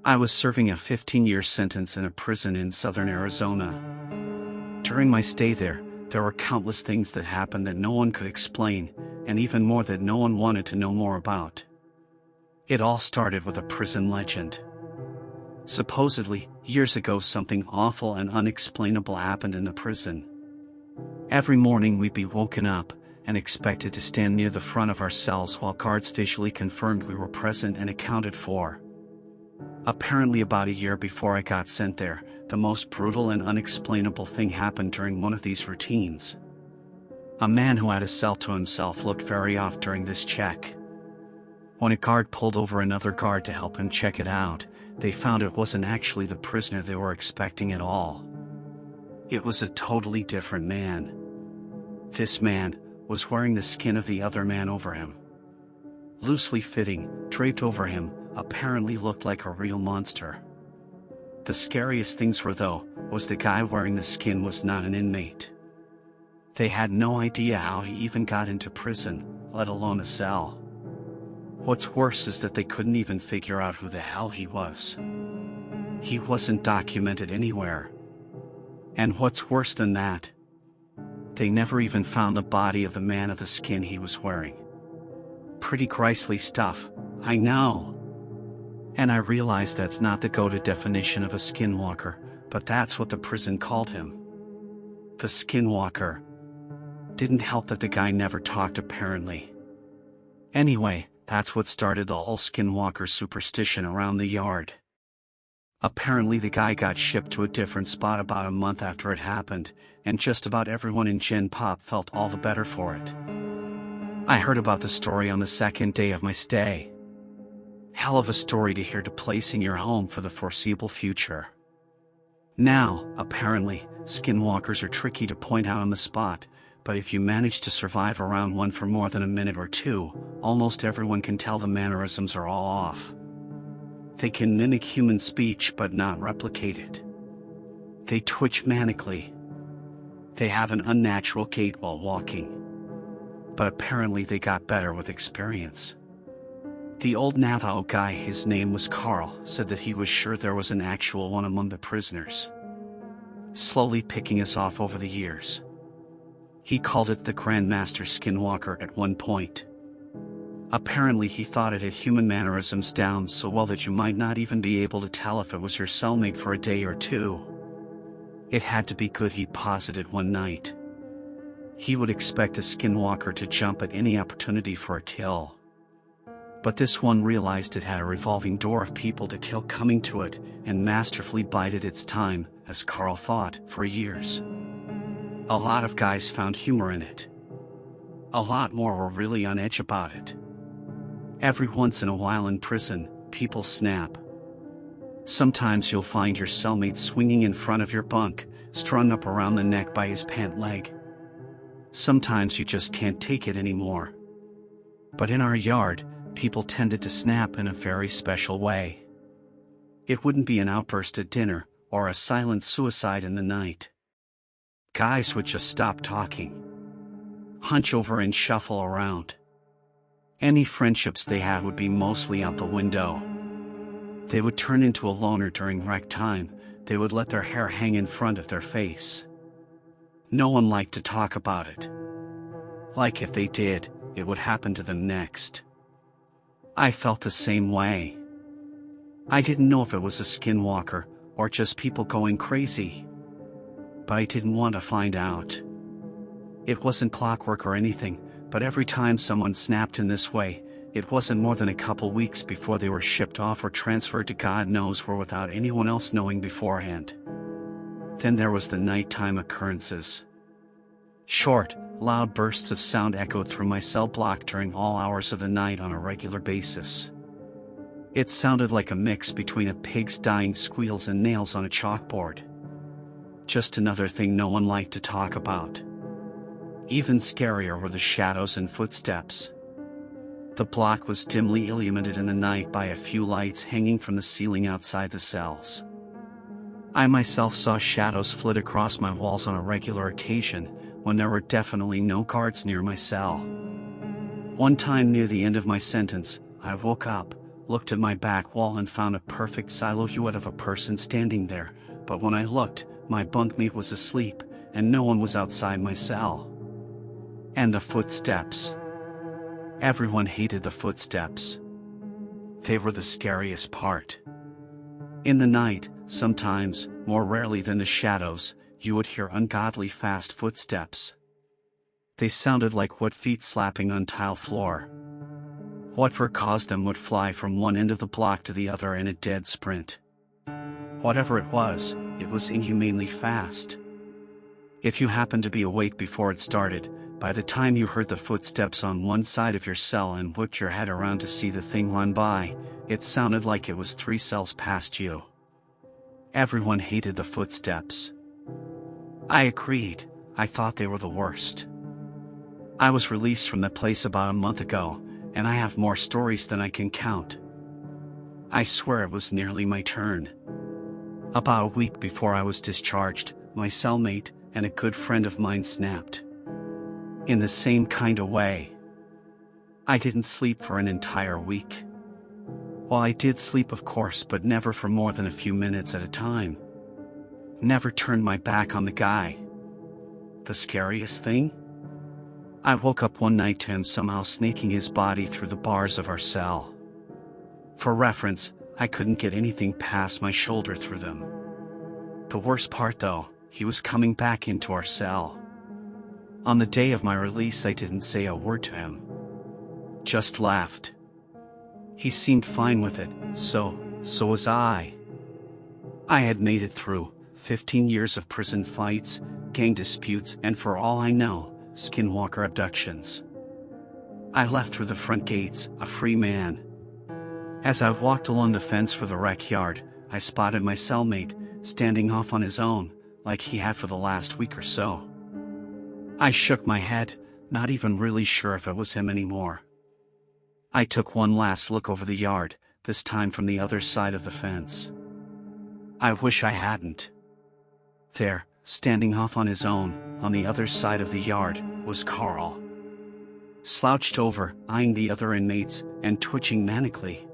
I was serving a 15-year sentence in a prison in southern Arizona. During my stay there were countless things that happened that no one could explain, and even more that no one wanted to know more about. It all started with a prison legend. Supposedly, years ago something awful and unexplainable happened in the prison. Every morning we'd be woken up and expected to stand near the front of our cells while guards visually confirmed we were present and accounted for. Apparently about a year before I got sent there, the most brutal and unexplainable thing happened during one of these routines. A man who had a cell to himself looked very off during this check. When a guard pulled over another guard to help him check it out, they found it wasn't actually the prisoner they were expecting at all. It was a totally different man. This man was wearing the skin of the other man over him. Loosely fitting, draped over him, apparently looked like a real monster. The scariest things were though, was the guy wearing the skin was not an inmate. They had no idea how he even got into prison, let alone a cell. What's worse is that they couldn't even figure out who the hell he was. He wasn't documented anywhere. And what's worse than that? They never even found the body of the man of the skin he was wearing. Pretty grisly stuff, I know. And I realize that's not the go-to definition of a skinwalker, but that's what the prison called him. The Skinwalker. Didn't help that the guy never talked apparently. Anyway, that's what started the whole Skinwalker superstition around the yard. Apparently the guy got shipped to a different spot about a month after it happened, and just about everyone in Gen Pop felt all the better for it. I heard about the story on the second day of my stay. Hell of a story to hear to place in your home for the foreseeable future. Now, apparently, skinwalkers are tricky to point out on the spot, but if you manage to survive around one for more than a minute or two, almost everyone can tell the mannerisms are all off. They can mimic human speech but not replicate it. They twitch manically. They have an unnatural gait while walking. But apparently they got better with experience. The old Navajo guy, his name was Carl, said that he was sure there was an actual one among the prisoners, slowly picking us off over the years. He called it the Grandmaster Skinwalker at one point. Apparently he thought it had human mannerisms down so well that you might not even be able to tell if it was your cellmate for a day or two. It had to be good, he posited one night. He would expect a skinwalker to jump at any opportunity for a kill. But this one realized it had a revolving door of people to kill coming to it, and masterfully bided its time, as Carl thought, for years. A lot of guys found humor in it. A lot more were really on edge about it. Every once in a while in prison, people snap. Sometimes you'll find your cellmate swinging in front of your bunk, strung up around the neck by his pant leg. Sometimes you just can't take it anymore. But in our yard, people tended to snap in a very special way. It wouldn't be an outburst at dinner, or a silent suicide in the night. Guys would just stop talking, hunch over and shuffle around. Any friendships they had would be mostly out the window. They would turn into a loner during rec time. They would let their hair hang in front of their face. No one liked to talk about it. Like if they did, it would happen to them next. I felt the same way. I didn't know if it was a skinwalker, or just people going crazy. But I didn't want to find out. It wasn't clockwork or anything, but every time someone snapped in this way, it wasn't more than a couple weeks before they were shipped off or transferred to God knows where without anyone else knowing beforehand. Then there was the nighttime occurrences. Short, loud bursts of sound echoed through my cell block during all hours of the night on a regular basis. It sounded like a mix between a pig's dying squeals and nails on a chalkboard. Just another thing no one liked to talk about. Even scarier were the shadows and footsteps. The block was dimly illuminated in the night by a few lights hanging from the ceiling outside the cells. I myself saw shadows flit across my walls on a regular occasion, when there were definitely no guards near my cell. One time near the end of my sentence, I woke up, looked at my back wall and found a perfect silhouette of a person standing there, but when I looked, my bunkmate was asleep, and no one was outside my cell. And the footsteps. Everyone hated the footsteps. They were the scariest part. In the night, sometimes, more rarely than the shadows, you would hear ungodly fast footsteps. They sounded like wet feet slapping on tile floor. Whatever caused them would fly from one end of the block to the other in a dead sprint. Whatever it was inhumanely fast. If you happened to be awake before it started, by the time you heard the footsteps on one side of your cell and whipped your head around to see the thing run by, it sounded like it was 3 cells past you. Everyone hated the footsteps. I agreed. I thought they were the worst. I was released from that place about a month ago, and I have more stories than I can count. I swear it was nearly my turn. About a week before I was discharged, my cellmate and a good friend of mine snapped. In the same kind of way. I didn't sleep for an entire week. Well, I did sleep, of course, but never for more than a few minutes at a time. Never turned my back on the guy. The scariest thing? I woke up one night to him somehow snaking his body through the bars of our cell. For reference, I couldn't get anything past my shoulder through them. The worst part though, he was coming back into our cell. On the day of my release, I didn't say a word to him. Just laughed. He seemed fine with it, so was I. I had made it through 15 years of prison fights, gang disputes, and for all I know, Skinwalker abductions. I left through the front gates, a free man. As I walked along the fence for the rec yard, I spotted my cellmate, standing off on his own, like he had for the last week or so. I shook my head, not even really sure if it was him anymore. I took one last look over the yard, this time from the other side of the fence. I wish I hadn't. There, standing off on his own, on the other side of the yard, was Carl. Slouched over, eyeing the other inmates, and twitching manically.